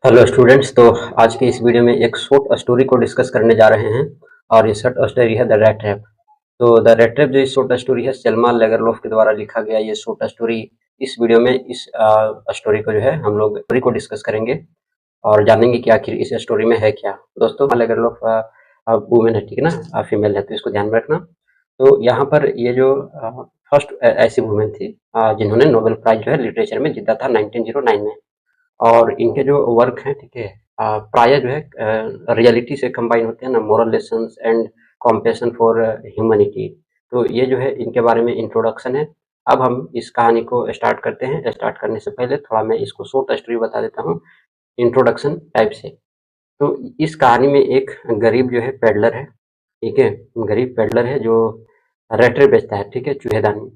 Hello students. तो आज की इस वीडियो में एक शॉर्ट स्टोरी को डिस्कस करने जा रहे हैं और ये शॉर्ट स्टोरी है द रेड ट्रैप। तो द रेड ट्रैप जो इस शॉर्ट स्टोरी है सेल्मा लेगरलोफ के द्वारा लिखा गया ये शॉर्ट स्टोरी। इस वीडियो में इस स्टोरी को जो है हम लोग स्टोरी को डिस्कस करेंगे और जानेंगे कि आखिर इस स्टोरी में है क्या। दोस्तों लेगरलोफ वुमेन है, ठीक है ना, फीमेल है, तो इसको ध्यान में रखना। तो यहाँ पर ये जो फर्स्ट ऐसी वुमेन थी जिन्होंने नोबेल प्राइज जो है लिटरेचर में जीता था 1909 में। और इनके जो वर्क हैं, ठीक है, प्रायः जो है रियलिटी से कंबाइन होते हैं ना, moral lessons and compassion for humanity. तो ये जो है इनके बारे में इंट्रोडक्शन है। अब हम इस कहानी को स्टार्ट करते हैं। स्टार्ट करने से पहले थोड़ा मैं इसको शॉर्ट स्टोरी बता देता हूँ इंट्रोडक्शन टाइप से। तो इस कहानी में एक गरीब जो है पेडलर है, ठीक है, गरीब पेडलर है जो रेटरे बेचता है, ठीक है, चूहेदानी।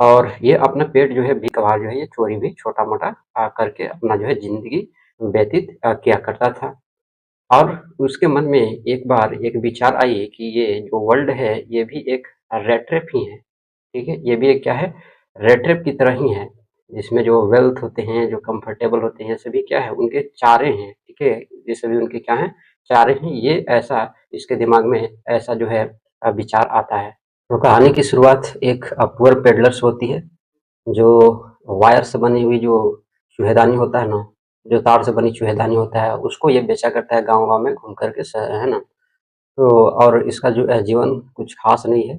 और ये अपना पेट जो है भी-कभार जो है ये चोरी भी छोटा-मोटा करके अपना जो है ज़िंदगी व्यतीत किया करता था। और उसके मन में एक बार एक विचार आई कि ये जो वर्ल्ड है ये भी एक रैट ट्रैप ही है, ठीक है? ये भी एक क्या है? रैट ट्रैप की तरह ही है, जिसमें जो वेल्थ होते हैं, जो कंफर्टेबल होते हैं, सभी क्या है उनके चारे हैं, ठीक है? ये सभी उनके क्या हैं? चारे हैं। ये ऐसा इसके दिमाग में ऐसा जो है विचार आता है। तो कहानी की शुरुआत एक पुअर पेडलर से होती है, जो वायर से बनी हुई जो चूहेदानी होता है ना, जो तार से बनी चूहेदानी होता है, उसको ये बेचा करता है गाँव-गाँव में घूम कर के है ना। तो और इसका जो जीवन कुछ ख़ास नहीं है।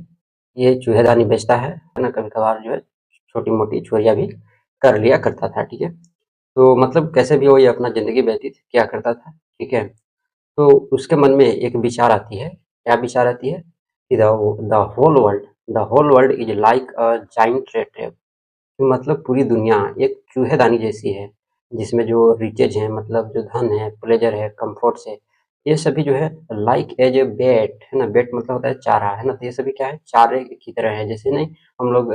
ये चूहेदानी बेचता है ना, कभी-कभार जो है छोटी-मोटी चोरियाँ भी कर लिया करता था, ठीक है। तो मतलब कैसे भी हो ये अपना ज़िंदगी व्यतीत किया करता था, ठीक है। तो उसके मन में एक विचार आती है, क्या विचार आती है कि the whole world is like a giant rat trap. मतलब पूरी दुनिया एक चूहेदानी जैसी है, जिसमें जो रिचेज़ हैं, मतलब जो धन है, प्लेज़र है, कम्फ़र्ट्स है, ये सभी जो है लाइक एज़ ए बैट, है ना? बैट मतलब होता है चारा, है ना? तो ये सभी क्या है, चारे की तरह है। जैसे नहीं हम लोग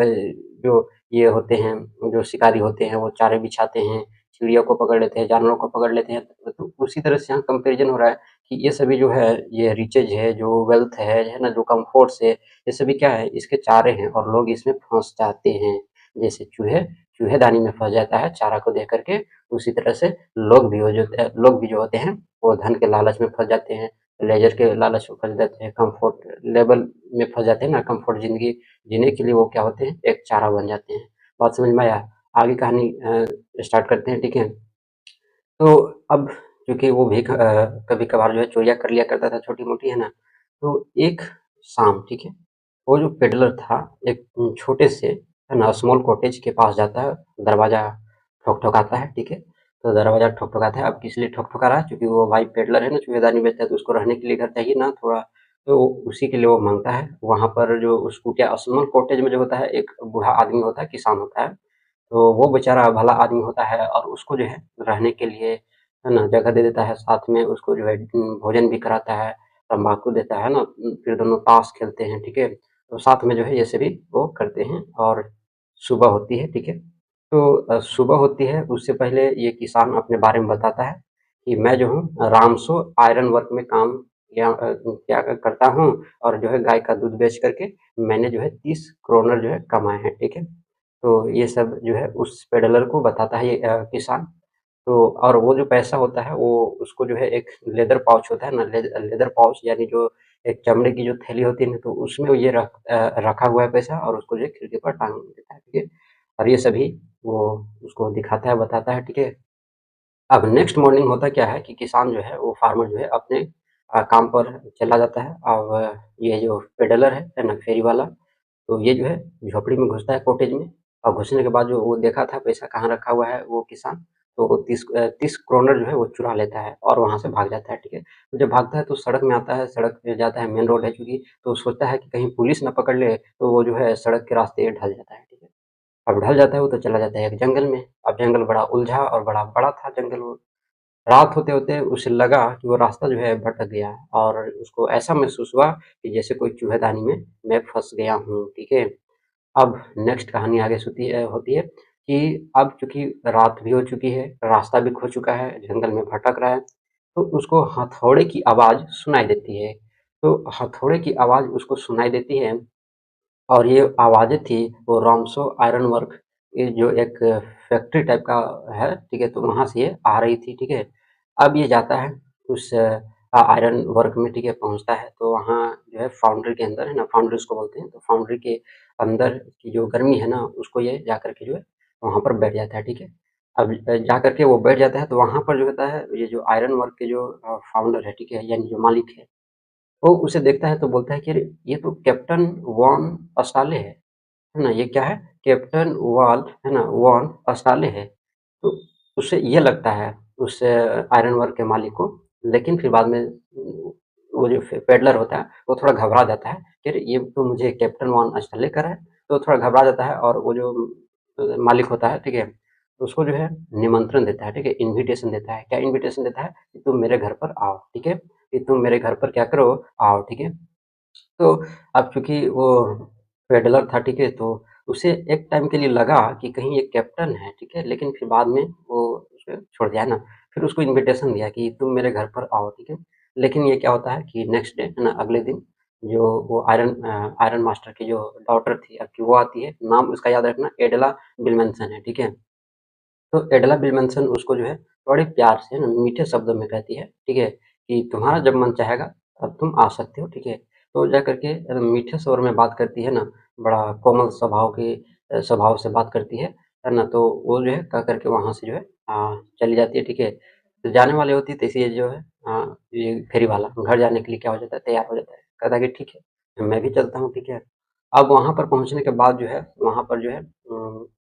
जो ये होते हैं, जो शिकारी होते हैं, वो चारे बिछाते हैं, चिड़ियों को पकड़ लेते हैं, जानवरों को पकड़ लेते हैं। तो उसी तरह से यहाँ कंपैरिज़न हो रहा है कि ये सभी जो है, ये रिचेज़ है, जो वेल्थ है ना? जो कम्फ़र्ट्स है, ये सभी क्या है, इसके चारे हैं और लोग इसमें फँस जाते हैं। जैसे चूहेदानी में फँस जाता है चारा को देख कर के, उसी तरह से लोग भी जो होते हैं, वो धन के लालच में फँस जाते हैं, लेज़र के लालच में फँस जाते हैं, कम्फ़र्ट लेवल में फँस जाते हैं ना, कम्फ़र्ट ज़िंदगी जीने के लिए वो क्या होते हैं, एक चारा बन जाते हैं। बात समझ में आया? आगे कहानी स्टार्ट करते हैं, ठीक है? तो अब चूँकि वो भी कभी-कभार जो है चोरियाँ कर लिया करता था छोटी-मोटी, है ना? तो एक शाम, ठीक है, वो जो पेडलर था एक छोटे से, है ना, स्मॉल कॉटेज के पास जाता है, दरवाज़ा ठोक-ठोकाता है, ठीक है? तो दरवाज़ा ठोक-ठोकाता है, अब किस लिए ठोक-ठोका रहा है? क्योंकि वो भाई पेडलर है ना, चूहेदानी बेचता है, तो उसको रहने के लिए घर चाहिए ना थोड़ा, तो उसी के लिए वो माँगता है। वहाँ पर जो उस कुटिया स्मॉल कॉटेज में जो होता है, एक बूढ़ा आदमी होता है, किसान होता है, तो वो बेचारा भला आदमी होता है और उसको जो है रहने के लिए, है ना, जगह दे देता है, साथ में उसको जो है भोजन भी कराता है, तम्बाकू देता है ना, फिर दोनों ताश खेलते हैं, ठीक है? तो साथ में जो है ये सभी वो करते हैं और सुबह होती है, ठीक है? तो सुबह होती है, उससे पहले ये किसान अपने बारे में बताता है कि मैं जो हूँ रामसो आयरन वर्क में काम किया करता हूँ और जो है गाय का दूध बेच कर के मैंने जो है 30 क्रोनर जो है कमाए हैं, ठीक है? तो ये सब जो है उस पेडलर को बताता है ये किसान। तो और वो जो पैसा होता है वो उसको जो है एक लेदर पाउच होता है ना, लेदर पाउच यानी जो एक चमड़े की जो थैली होती है ना, तो उसमें ये रखा हुआ है पैसा और उसको जो है खिड़की पर टाँग देता है, ठीक है? और ये सभी वो उसको दिखाता है, बताता है, ठीक है? अब नेक्स्ट मॉर्निंग होता क्या है कि किसान जो है वो फार्मर जो है अपने काम पर चला जाता है। अब ये जो पेडलर है ना, फेरी वाला, तो ये जो है झोपड़ी में घुसता है कॉटेज में और घुसने के बाद जो वो देखा था पैसा कहाँ रखा हुआ है वो किसान, तो 30 क्रोनर जो है वो चुरा लेता है और वहाँ से भाग जाता है, ठीक है। तो जब भागता है तो सड़क में आता है, सड़क पे जाता है, मेन रोड है चूँकि, तो सोचता है कि कहीं पुलिस ना पकड़ ले, तो वो जो है सड़क के रास्ते ढल जाता है, ठीक है। अब ढल जाता है वो तो चला जाता है एक जंगल में। अब जंगल बड़ा उलझा और बड़ा बड़ा था जंगल वो। रात होते-होते उसे लगा कि वो रास्ता जो है भटक गया है और उसको ऐसा महसूस हुआ कि जैसे कोई चूहेदानी में मैं फँस गया हूँ, ठीक है। अब नेक्स्ट कहानी आगे होती है कि अब चूँकि रात भी हो चुकी है, रास्ता भी खो चुका है, जंगल में भटक रहा है, तो उसको हथौड़े की आवाज़ सुनाई देती है। तो हथौड़े की आवाज़ उसको सुनाई देती है और ये आवाज़ें थी वो रामसो आयरन वर्क ये जो एक फैक्ट्री टाइप का है, ठीक है, तो वहाँ से ये आ रही थी, ठीक है। अब ये जाता है उस आयरन वर्क में, ठीक है, पहुँचता है, तो वहाँ जो है फाउंड्री के अंदर है ना, फाउंड्री उसको बोलते हैं, तो फाउंड्री के अंदर की जो गर्मी है ना, उसको ये जाकर के जो है वहाँ पर बैठ जाता है, ठीक है। अब जाकर के वो बैठ जाता है, तो वहाँ पर जो होता है, ये जो आयरन वर्क के जो फाउंडर है, ठीक है, यानी जो मालिक है, वो उसे देखता है तो बोलता है कि अरे! ये तो कैप्टन वॉन अस्टाले है ना? ये क्या है? कैप्टन वॉल है ना? वॉन अस्टाले है। तो उसे ये लगता है उस आयरन वर्क के मालिक को, लेकिन फिर बाद में वो जो पेडलर होता है, वो थोड़ा घबरा जाता है कि अरे! ये तो मुझे कैप्टन वॉन अस्टाले कह रहा है, तो थोड़ा घबरा जाता है और वो जो मालिक होता है, ठीक है? तो उसको जो है निमंत्रण देता है, ठीक है? इन्विटेशन देता है। क्या इन्विटेशन देता है? कि तुम मेरे घर पर आओ, ठीक है? कि तुम मेरे घर पर क्या करो? आओ, ठीक है? तो अब चूँकि वो पेडलर था, ठीक है? तो उसे एक टाइम के लिए लगा कि कहीं ये कैप्टन है, ठीक है? लेकिन फिर बाद में वो उसे छोड़ दिया, है ना? फिर उसको इन्विटेशन दिया कि तुम मेरे घर पर आओ, ठीक है? लेकिन ये क्या होता है कि नेक्स्ट डे, है ना? अगले दिन जो वो आयरन मास्टर की जो डॉटर थी आपकी, वो आती है। नाम उसका याद रखना, एडला विल्मनसन है, ठीक है? तो एडला विल्मनसन उसको जो है बड़े प्यार से, है ना, मीठे शब्दों में कहती है, ठीक है? कि तुम्हारा जब मन चाहेगा तब तुम आ सकते हो, ठीक है? तो जा कर के एकदम मीठे स्वर में बात करती है ना, बड़ा कोमल स्वभाव से बात करती है ना? तो वो जो है कह कर के वहाँ से जो है चली जाती है, ठीक है? तो जाने वाली होती है, तो इसी ये जो है ये फेरी वाला घर जाने के लिए क्या हो जाता है, तैयार हो जाता है। कहता है कि ठीक है, मैं भी चलता हूँ, ठीक है? अब वहाँ पर पहुँचने के बाद जो है, वहाँ पर जो है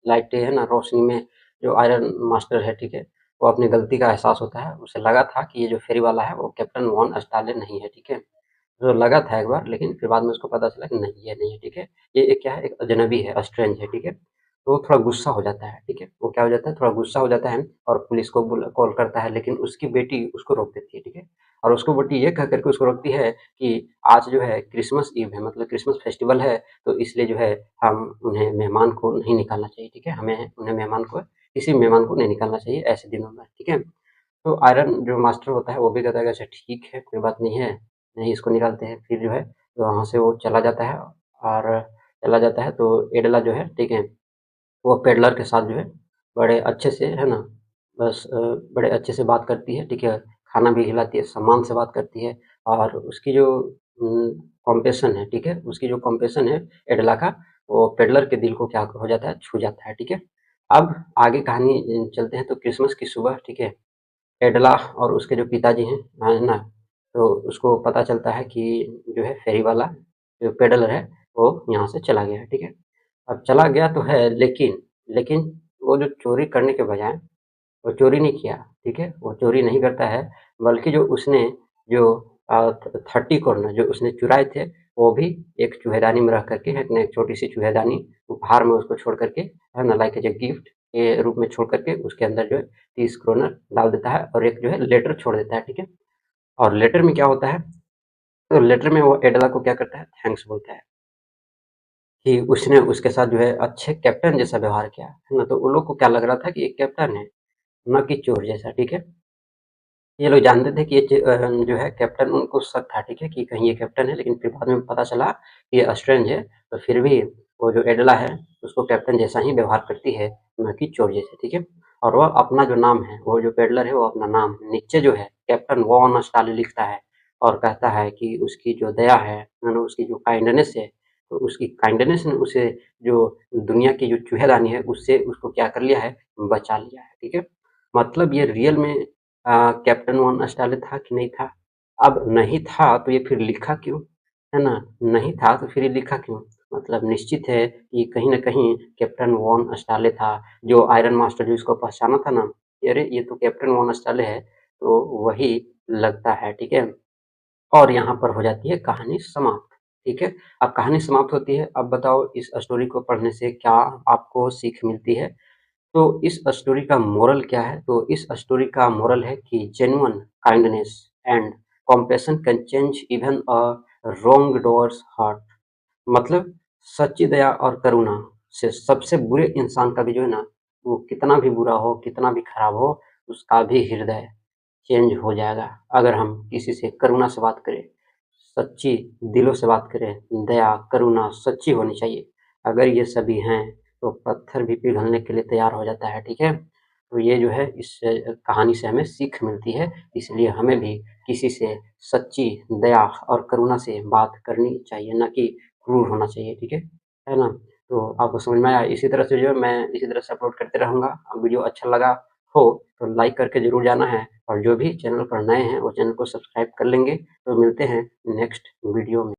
लाइटें है ना, रोशनी में जो आयरन मास्टर है, ठीक है, वो अपनी गलती का एहसास होता है। उसे लगा था कि ये जो फेरी वाला है वो कैप्टन वॉन अस्टाले नहीं है, ठीक है। तो लगा था एक बार, लेकिन फिर बाद में उसको पता चला कि नहीं, ये नहीं है, ठीक है। ये एक क्या है, एक अजनबी है, स्ट्रेंज है, ठीक है। तो वो थोड़ा गुस्सा हो जाता है, ठीक है। वो क्या हो जाता है, थोड़ा गुस्सा हो जाता है और पुलिस को कॉल करता है, लेकिन उसकी बेटी उसको रोक देती है, ठीक है। और उसको बेटी ये कह करके उसको रोकती है कि आज जो है क्रिसमस ईव है, मतलब क्रिसमस फेस्टिवल है, तो इसलिए जो है हम उन्हें मेहमान को नहीं निकालना चाहिए, ठीक है। हमें उन्हें मेहमान को किसी मेहमान को नहीं निकालना चाहिए ऐसे दिनों में, ठीक है। तो आयरन जो मास्टर होता है वो भी कहता है कि अच्छा ठीक है, कोई बात नहीं है, नहीं इसको निकालते हैं। फिर जो है तो वहाँ से वो चला जाता है और चला जाता है, तो एडला जो है, ठीक है, वो पेडलर के साथ जो है बड़े अच्छे से, है ना, बस बड़े अच्छे से बात करती है, ठीक है, खाना भी खिलाती है, सम्मान से बात करती है और उसकी जो कॉम्पेशन है, ठीक है, उसकी जो कॉम्पेशन है एडला का, वो पेडलर के दिल को क्या हो जाता है, छू जाता है, ठीक है। अब आगे कहानी चलते हैं, तो क्रिसमस की सुबह, ठीक है, एडला और उसके जो पिताजी हैं, है ना, तो उसको पता चलता है कि जो है फेरी वाला जो पेडलर है, वो यहाँ से चला गया है, ठीक है। अब चला गया तो है, लेकिन वो जो चोरी करने के बजाय वो चोरी नहीं किया, ठीक है? वो चोरी नहीं करता है, बल्कि जो उसने जो 30 कॉर्नर जो उसने चुराए थे, वो भी एक चूहेदानी में रख कर के, है ना, एक छोटी-सी चूहेदानी उपहार में उसको छोड़ कर के, है ना, लाइक एज़ अ गिफ्ट के रूप में छोड़ कर के उसके अंदर जो है 30 कॉर्नर डाल देता है और एक जो है लेटर छोड़ देता है, ठीक है? और लेटर में क्या होता है, तो लेटर में वो एडला को क्या करता है, थैंक्स बोलता है कि उसने उसके साथ जो है अच्छे कैप्टन जैसा व्यवहार किया, है ना? तो उन लोग को क्या लग रहा था कि ये कैप्टन है, ना कि चोर जैसा, ठीक है? ये लोग जानते थे कि जो है कैप्टन, उनको शक था, ठीक है, कि कहीं ये कैप्टन है, लेकिन फिर बाद में पता चला कि ये स्ट्रेंज है, तो फिर भी वो जो एडला है, उसको कैप्टन जैसा ही व्यवहार करती है, ना कि चोर जैसे, ठीक है। और वह अपना जो नाम है, वो जो पेडलर है, वो अपना नाम नीचे जो है कैप्टन वॉन स्टालिन लिखता है और कहता है कि उसकी जो दया है ना, उसकी जो काइंडनेस है, तो उसकी काइंडनेस ने उसे जो दुनिया की जो चूहेदानी है, उससे उसको क्या कर लिया है, बचा लिया है, ठीक है। मतलब ये रियल में कैप्टन वन अस्टाले था कि नहीं था? अब नहीं था तो ये फिर लिखा क्यों? है ना? नहीं था तो फिर ये लिखा क्यों? मतलब निश्चित है कि कहीं न कहीं कैप्टन वॉन अस्टाले था, जो आयरन मास्टर जो इसको पहचाना था ना, कि अरे! ये तो कैप्टन वॉन अस्टाले है, तो वही लगता है, ठीक है? और यहाँ पर हो जाती है कहानी समाप्त, ठीक है? अब कहानी समाप्त होती है, अब बताओ इस स्टोरी को पढ़ने से क्या आपको सीख मिलती है? तो इस स्टोरी का मोरल क्या है? तो इस स्टोरी का मोरल है कि genuine kindness and compassion can change even a wrongdoer's heart. मतलब सच्ची दया और करुणा से सबसे बुरे इंसान का भी जो है ना, वो कितना भी बुरा हो, कितना भी खराब हो, उसका भी हृदय चेंज हो जाएगा। अगर हम किसी से करुणा से बात करें, सच्ची दिलों से बात करें, दया, करुणा सच्ची होनी चाहिए। अगर ये सभी हैं, तो पत्थर भी पिघलने के लिए तैयार हो जाता है, ठीक है? तो ये जो है इस कहानी से हमें सीख मिलती है, इसलिए हमें भी किसी से सच्ची दया और करुणा से बात करनी चाहिए, ना कि क्रूर होना चाहिए, ठीक है ना? तो आपको समझ में आया? इसी तरह से जो है मैं इसी तरह से अपलोड करते रहूँगा। वीडियो अच्छा लगा हो तो लाइक करके ज़रूर जाना है, और जो भी चैनल पर नए हैं वो चैनल को सब्सक्राइब कर लेंगे। तो मिलते हैं नेक्स्ट वीडियो में।